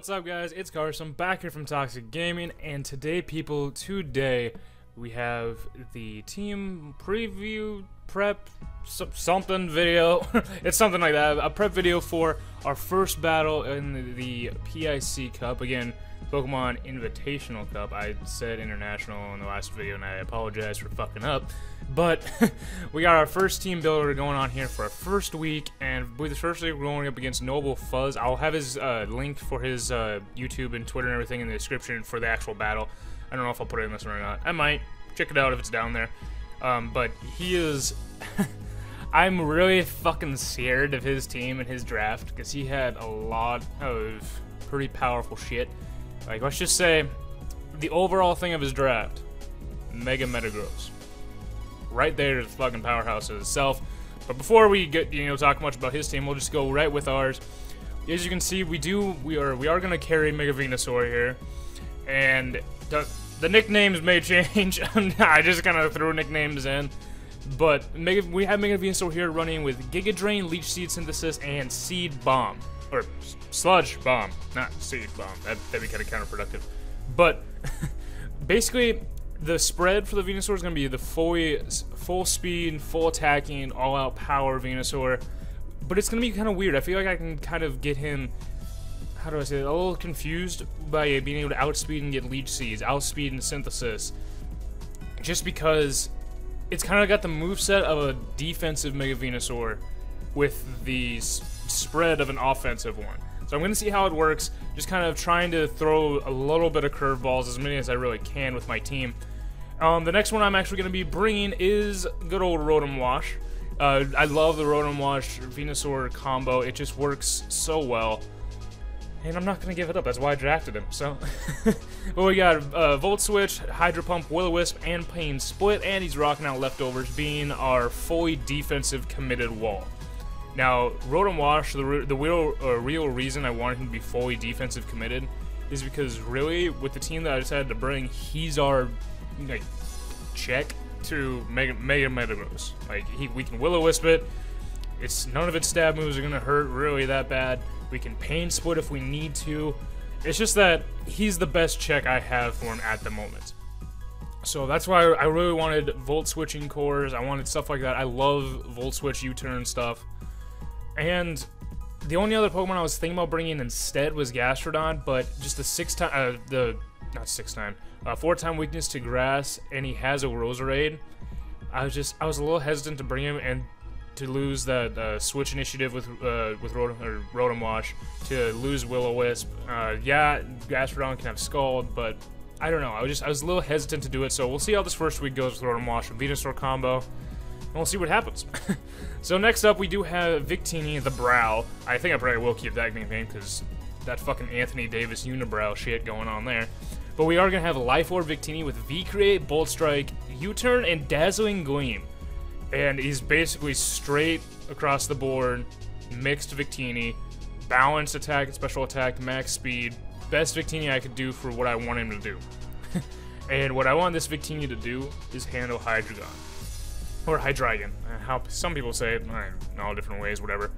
What's up, guys? It's Carson back here from Toxic Gaming, and today we have the team preview prep something video. It's something like that, a prep video for our first battle in the PIC Cup. Again, Pokemon Invitational Cup. I said international in the last video, and I apologize for fucking up. But we got our first team builder going on here for our first week, and with the first week we're going up against Noble Fuzz. I'll have his link for his YouTube and Twitter and everything in the description for the actual battle. I don't know if I'll put it in this one or not. I might. Check it out if it's down there. But he is... I'm really fucking scared of his team and his draft, because he had a lot of pretty powerful shit. Like, let's just say, the overall thing of his draft, Mega Metagross. Right there is the fucking powerhouse of itself. But before we get, talk much about his team, we'll just go right with ours. As you can see, we are gonna carry Mega Venusaur here, and the nicknames may change. I just kind of threw nicknames in, but we have Mega Venusaur here running with Giga Drain, Leech Seed Synthesis, and Seed Bomb. Or Sludge Bomb, not Seed Bomb. That'd be kind of counterproductive. But basically, the spread for the Venusaur is going to be the full speed, full attacking, all-out power Venusaur. But it's going to be kind of weird. I feel like I can kind of get him, how do I say it, a little confused by being able to outspeed and get Leech Seeds, outspeed and Synthesis. Just because it's kind of got the moveset of a defensive Mega Venusaur with the spread of an offensive one. So I'm going to see how it works, just kind of trying to throw a little bit of curveballs, as many as I really can with my team. The next one I'm actually going to be bringing is good old Rotom Wash. I love the Rotom Wash Venusaur combo. It just works so well. And I'm not going to give it up. That's why I drafted him. So, well, we got Volt Switch, Hydro Pump, Will-O-Wisp, and Pain Split, and he's rocking out Leftovers, being our fully defensive committed wall. Now, Rotom Wash, the real reason I wanted him to be fully defensive committed is because, really, with the team that I decided to bring, he's our check to Mega Metagross. Like, we can Will-O-Wisp it. None of its stab moves are gonna hurt really that bad. We can Pain Split if we need to. It's just that he's the best check I have for him at the moment. So that's why I really wanted Volt Switching cores. I wanted stuff like that. I love Volt Switch U-turn stuff. And the only other Pokemon I was thinking about bringing instead was Gastrodon, but just the 4-time weakness to Grass, and he has a Roserade. I was a little hesitant to bring him and to lose that switch initiative with Rotom Wash, to lose Will-O-Wisp. Yeah, Gastrodon can have Scald, but I don't know. I was a little hesitant to do it. So we'll see how this first week goes with Rotom Wash and Venusaur combo, and we'll see what happens. So next up, we do have Victini the Brow. I think I probably will keep that nickname because that fucking Anthony Davis unibrow shit going on there. But we are going to have Life Orb Victini with V-Create, Bolt Strike, U-Turn, and Dazzling Gleam. And he's basically straight across the board, mixed Victini, balanced attack and special attack, max speed, best Victini I could do for what I want him to do. And what I want this Victini to do is handle Hydreigon. Or Hydreigon, how some people say it, in all different ways, whatever.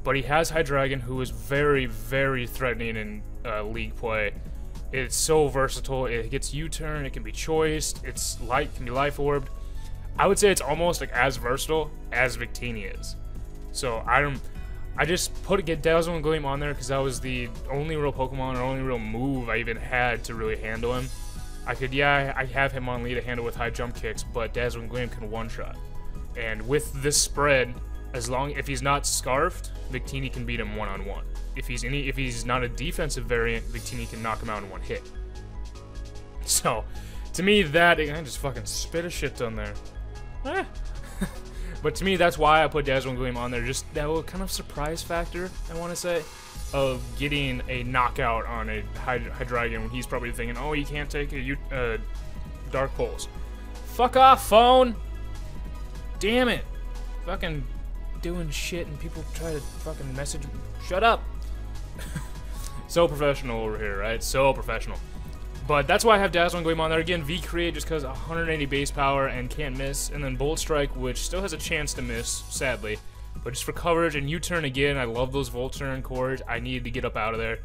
But he has Hydreigon, who is very, very threatening in league play. It's so versatile. It gets U-turn, it can be choiced, it's light, can be Life Orbed. I would say it's almost like as versatile as Victini is. So I just get Dazzling Gleam on there because that was the only real Pokemon or only real move I even had to really handle him. I have him on lead to handle with high jump kicks, but Dazzling Gleam can one-shot. And with this spread, if he's not Scarfed, Victini can beat him one-on-one. If he's not a defensive variant, Victini can knock him out in one hit. So, to me, I just fucking spit a shit ton there. But to me, that's why I put Dazzling Gleam on there. Just that little kind of surprise factor, I want to say, of getting a knockout on a Hydreigon when he's probably thinking, oh, he can't take a Dark Pulse. Fuck off, phone! Damn it! Fucking doing shit and people try to fucking message me. Shut up! So professional over here, right? So professional. But that's why I have Dazzling Gleam on there. Again, V-Create just because 180 base power and can't miss. And then Bolt Strike, which still has a chance to miss, sadly. But just for coverage and U-Turn again, I love those Volt Turn cores. I needed to get up out of there.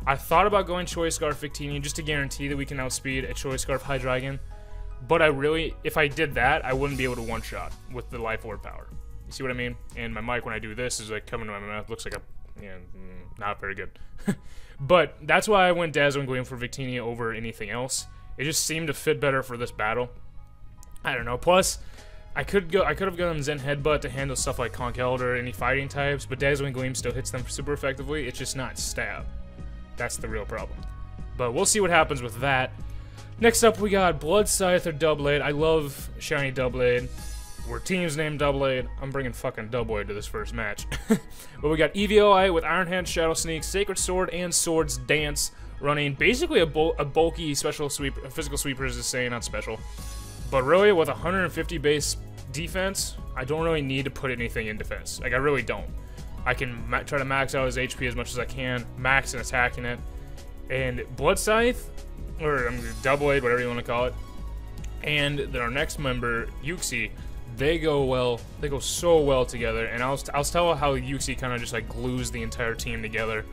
I thought about going Choice Scarf Victini just to guarantee that we can outspeed a Choice Scarf Hydreigon. But I really, if I did that, I wouldn't be able to one-shot with the Life Orb power. You see what I mean? And my mic, when I do this, is like coming to my mouth. Looks like a, yeah, not very good. But that's why I went Dazzling Gleam for Victini over anything else. It just seemed to fit better for this battle. I don't know. Plus, I could have gone Zen Headbutt to handle stuff like Conkeldurr or any fighting types, but Dazzling Gleam still hits them super effectively. It's just not stab. That's the real problem. But we'll see what happens with that. Next up, we got Blood Scythe or Doublade. I love shiny Doublade. We're teams named Doublade. I'm bringing fucking Doublade to this first match. But we got EVOI with Iron Hand, Shadow Sneak, Sacred Sword, and Swords Dance, running basically a bulky special sweep, physical sweeper is the same, not special. But really, with 150 base defense, I don't really need to put anything in defense. Like, I really don't. I can try to max out his HP as much as I can, max and attacking it. And Blood Scythe, or Doublade, whatever you want to call it, and then our next member, Yuxi, they go so well together. And I'll tell how Yuxi kind of just like glues the entire team together.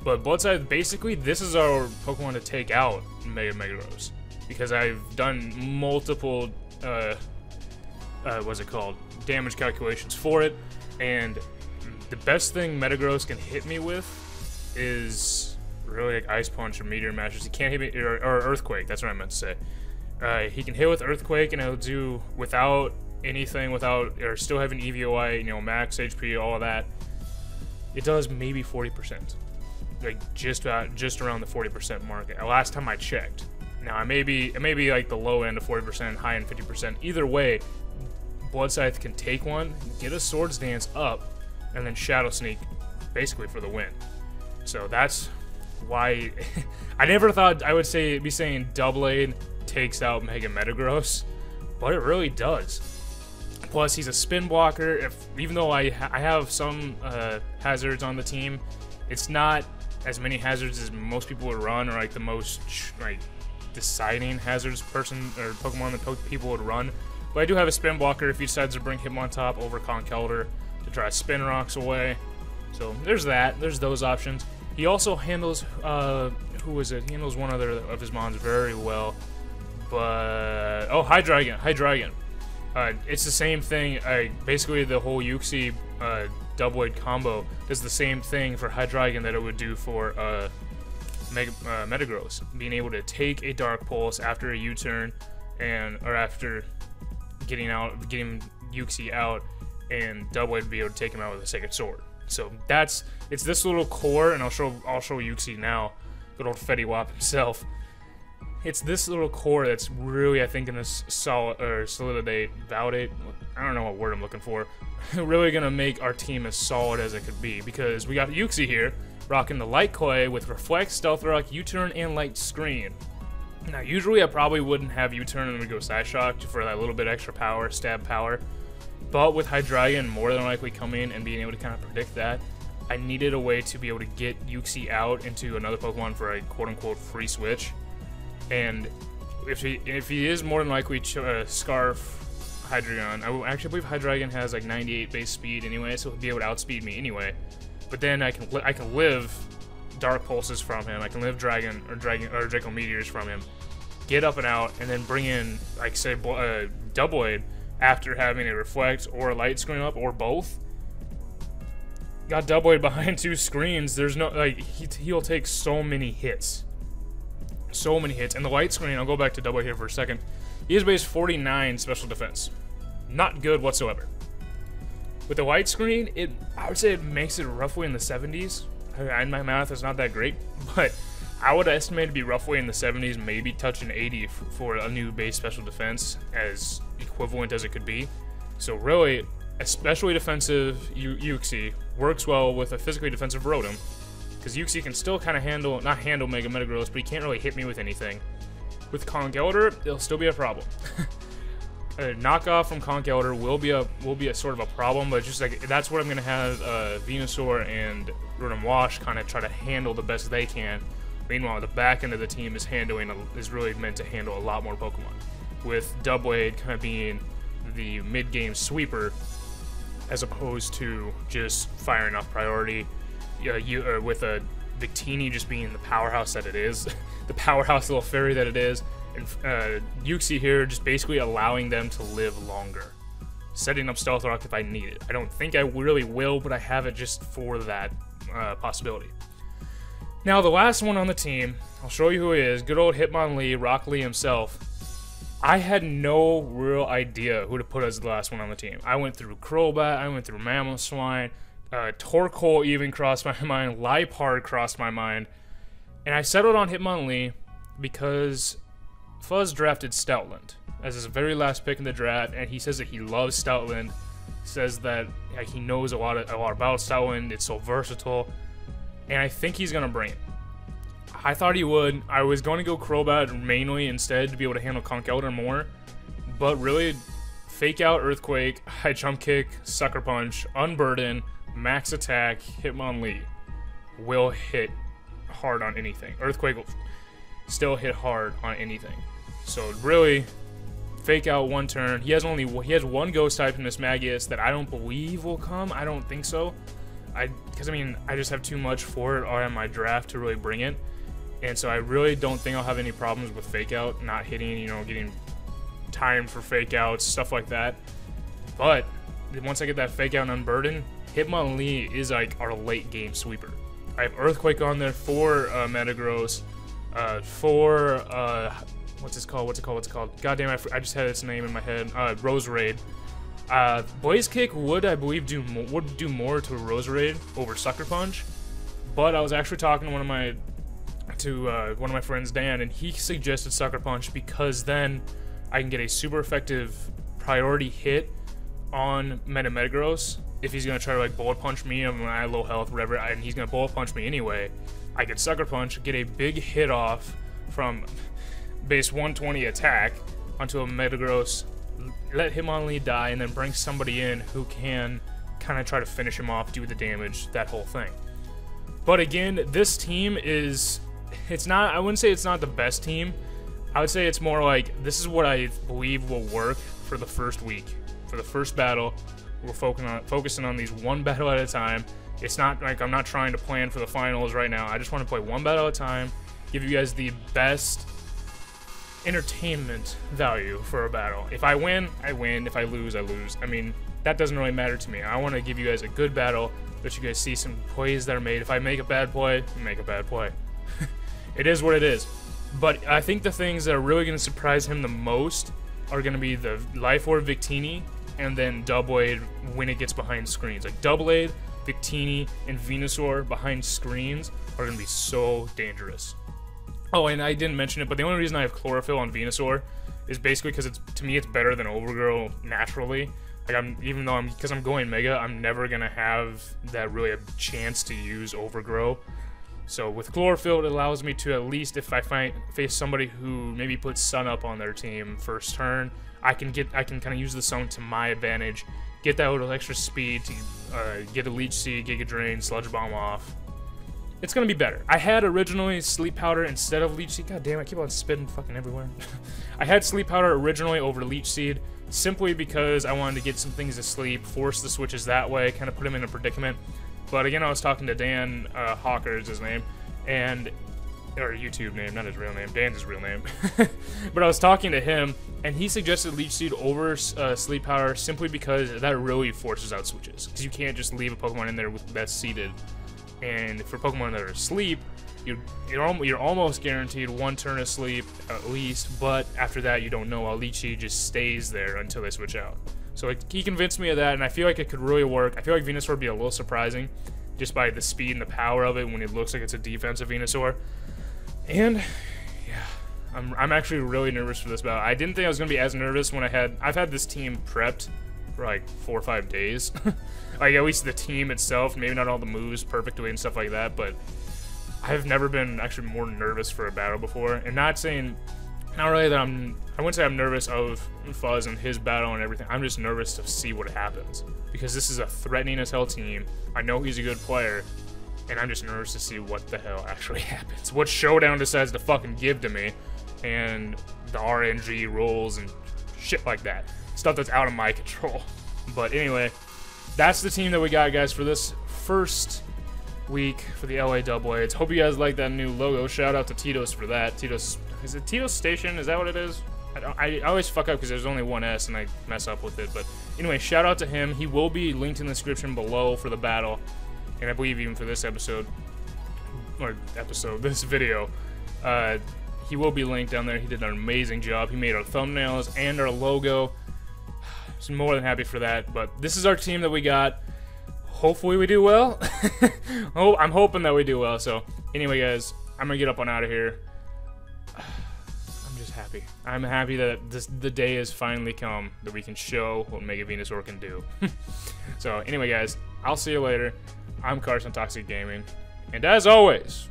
But Blood Scythe, basically, this is our Pokemon to take out Mega Megaros, because I've done multiple, what's it called, damage calculations for it, and the best thing Metagross can hit me with is really like Ice Punch or Meteor Mashers. He can't hit me, or Earthquake, that's what I meant to say. He can hit with Earthquake, and it'll do without anything, or still having EVOI, you know, max HP, all of that. It does maybe 40%. Like, just around the 40% mark. Last time I checked. Now, it may be like the low end of 40%, high end 50%. Either way, Blood Scythe can take one, get a Swords Dance up, and then Shadow Sneak, basically for the win. So that's why I never thought I would be saying Doublade takes out Mega Metagross, but it really does. Plus, he's a spin blocker. Even though I have some hazards on the team, it's not as many hazards as most people would run, or like the most like deciding hazards person or Pokemon that people would run. But I do have a spin blocker if he decides to bring Hitmontop over Conkeldurr to try Spin Rocks away. So there's that. There's those options. He also handles who is it? He handles one other of his mons very well. But oh, Hydreigon. It's the same thing. Basically, the whole Yuxi Doublade combo does the same thing for Hydreigon that it would do for Metagross. Being able to take a Dark Pulse after a U-turn, or after getting Yuxi out, and Doublade be able to take him out with a Sacred Sword. So it's this little core, and I'll show Yuxi now. Good old Fetty Wap himself. It's this little core that's really, I think, gonna validate. I don't know what word I'm looking for. Really gonna make our team as solid as it could be, because we got Yuxi here rocking the Light Clay with Reflect, Stealth Rock, U-turn, and Light Screen. Now, usually I probably wouldn't have U-turn and would go Side Shock for that little bit extra power, stab power. But with Hydreigon more than likely coming and being able to kind of predict that, I needed a way to be able to get Yuxi out into another Pokemon for a quote-unquote free switch. And if he is more than likely Scarf Hydreigon, I actually believe Hydreigon has like 98 base speed anyway, so he'll be able to outspeed me anyway. But then I can live Dark Pulses from him. I can live Draco Meteors from him. Get up and out, and then bring in, like, say, Doublade after having a Reflect or a Light Screen up, or both. Got Doublade behind 2 screens. There's no, like, he'll take so many hits. So many hits. And the Light Screen, I'll go back to Doublade here for a second. He has base 49 special defense. Not good whatsoever. With the Light Screen, I would say it makes it roughly in the 70s. My math is not that great, but I would estimate to be roughly in the 70s, maybe touching 80 for a new base special defense, as equivalent as it could be. So really, especially defensive Yuxi works well with a physically defensive Rotom, because Yuxi can still kind of not handle Mega Metagross, but he can't really hit me with anything. With Conkeldurr, it'll still be a problem. A knockoff from Conkeldurr will be a sort of a problem, but just like that's what I'm gonna have Venusaur and Rotom Wash kind of try to handle the best they can. Meanwhile, the back end of the team is really meant to handle a lot more Pokemon, with Doublade kind of being the mid-game sweeper as opposed to just firing off priority with a Victini just being the powerhouse that it is, the powerhouse little fairy that it is, and Yuxi here just basically allowing them to live longer. Setting up Stealth Rock if I need it. I don't think I really will, but I have it just for that possibility. Now, the last one on the team, I'll show you who he is. Good old Hitmonlee, Rock Lee himself. I had no real idea who to put as the last one on the team. I went through Crobat, I went through Mamoswine, Torkoal even crossed my mind, Liepard crossed my mind, and I settled on Hitmonlee because Fuzz drafted Stoutland as his very last pick in the draft, and he says that he loves Stoutland. He says that like, he knows a lot about Stoutland. It's so versatile, and I think he's gonna bring it. I thought he would. I was going to go Crobat mainly instead to be able to handle Conkeldurr more, but really, Fake Out, Earthquake, High Jump Kick, Sucker Punch, Unburden, Max Attack, Hitmonlee will hit hard on anything. Earthquake will still hit hard on anything. So really, Fake Out one turn. He has one Ghost type in this Magius that I don't believe will come. I don't think so. Because I mean, I just have too much for it on my draft to really bring it. And so I really don't think I'll have any problems with Fake Out not hitting, you know, getting timed for Fake Outs, stuff like that. But once I get that Fake Out and Unburden, Hitmonlee is like our late game sweeper. I have Earthquake on there for Metagross, for what's it called? God damn, I just had its name in my head. Roserade. Blaze Kick would, I believe, do more to Roserade over Sucker Punch. But I was actually talking to one of my friends, Dan, and he suggested Sucker Punch because then I can get a super effective priority hit on Metagross. If he's gonna try to like Bullet Punch me and when I have low health, whatever, and he's gonna Bullet Punch me anyway, I can Sucker Punch, get a big hit off from base 120 attack onto a Metagross, let Hitmonlee die, and then bring somebody in who can kind of try to finish him off, do the damage, that whole thing. But again, this team is, it's not, I wouldn't say it's not the best team. I would say it's more like, this is what I believe will work for the first week. For the first battle, we're focusing on these one battle at a time. It's not like I'm not trying to plan for the finals right now. I just want to play one battle at a time, give you guys the best entertainment value for a battle. If I win, I win. If I lose, I lose. I mean, that doesn't really matter to me. I want to give you guys a good battle, let you guys see some plays that are made. If I make a bad play, make a bad play. It is what it is. But I think the things that are really going to surprise him the most are going to be the Life Orb Victini and then Doublade when it gets behind screens. Like Doublade, Victini, and Venusaur behind screens are going to be so dangerous. Oh, and I didn't mention it, but the only reason I have Chlorophyll on Venusaur is basically because to me it's better than Overgrow naturally. Like because I'm going Mega, I'm never gonna have that really a chance to use Overgrow. So with Chlorophyll, it allows me to at least, if I face somebody who maybe puts Sun up on their team first turn, I can kind of use the Sun to my advantage, get that little extra speed to get a Leech Seed, Giga Drain, Sludge Bomb off. It's gonna be better. I had originally Sleep Powder instead of Leech Seed. God damn, I keep on spitting fucking everywhere. I had Sleep Powder originally over Leech Seed simply because I wanted to get some things to sleep, force the switches that way, kind of put him in a predicament. But again, I was talking to Dan Hawker is his name, or YouTube name, not his real name. Dan's his real name. But I was talking to him, and he suggested Leech Seed over Sleep Powder simply because that really forces out switches. Because you can't just leave a Pokemon in there that's seated. And for Pokemon that are asleep, you're almost guaranteed one turn of sleep at least, but after that you don't know. While Leech Seed just stays there until they switch out. So he convinced me of that, and I feel like it could really work. I feel like Venusaur would be a little surprising just by the speed and the power of it when it looks like it's a defensive Venusaur. And yeah, I'm actually really nervous for this battle. I didn't think I was gonna be as nervous when I've had this team prepped for like 4 or 5 days. Like at least the team itself, maybe not all the moves perfectly and stuff like that, but I've never been actually more nervous for a battle before. And not really that I wouldn't say I'm nervous of Fuzz and his battle and everything. I'm just nervous to see what happens. Because this is a threatening as hell team. I know he's a good player, and I'm just nervous to see what the hell actually happens. What Showdown decides to fucking give to me, and the RNG rolls and shit like that. Stuff that's out of my control. But anyway, that's the team that we got, guys, for this first week for the LA Doublades. Hope you guys like that new logo. Shout out to TITOS for that. TITOS, is it TITOS Station? Is that what it is? I always fuck up because there's only one S and I mess up with it. But anyway, shout out to him. He will be linked in the description below for the battle, and I believe even for this episode, this video. He will be linked down there. He did an amazing job. He made our thumbnails and our logo. I'm more than happy for that. But this is our team that we got. Hopefully we do well. I'm hoping that we do well. So anyway, guys, I'm gonna get up on out of here. I'm just happy. I'm happy that the day has finally come that we can show what Mega Venusaur can do. So anyway, guys, I'll see you later. I'm Carson, Toxic Gaming, and as always,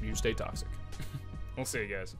you stay toxic. We'll see you guys.